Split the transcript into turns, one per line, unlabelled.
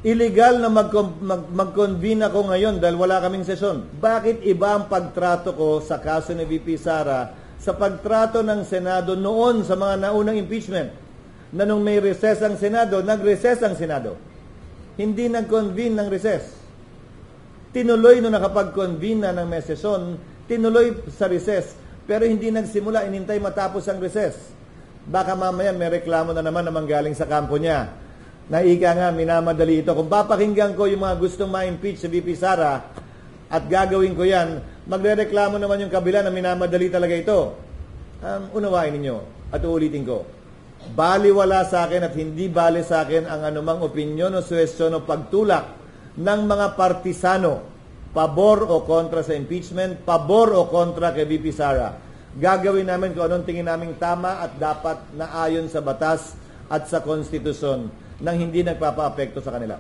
illegal na mag-convene ako ngayon dahil wala kaming sesyon. Bakit iba ang pagtrato ko sa kaso ni VP Sara sa pagtrato ng Senado noon sa mga naunang impeachment? Na nung may recess ang Senado, nag-recess ang Senado. Hindi nag-convene ng recess. Tinuloy nung nakapag-convene na ng may sesyon, tinuloy sa recess, pero hindi nagsimula, inintay matapos ang recess. Baka mamaya may reklamo na naman manggaling sa kampo niya. Naika nga, minamadali ito. Kung papakinggan ko yung mga gustong ma-impeach sa VP Sara at gagawin ko yan, magre-reklamo naman yung kabila na minamadali talaga ito. Unawain ninyo at uulitin ko. Baliwala sa akin at hindi bali sa akin ang anumang opinyon o suwestyon o pagtulak ng mga partisano, pabor o kontra sa impeachment, pabor o kontra kay VP Sara. Gagawin namin kung anong tingin namin tama at dapat na ayon sa batas at sa konstitusyon nang hindi nagpapa-apekto sa kanila.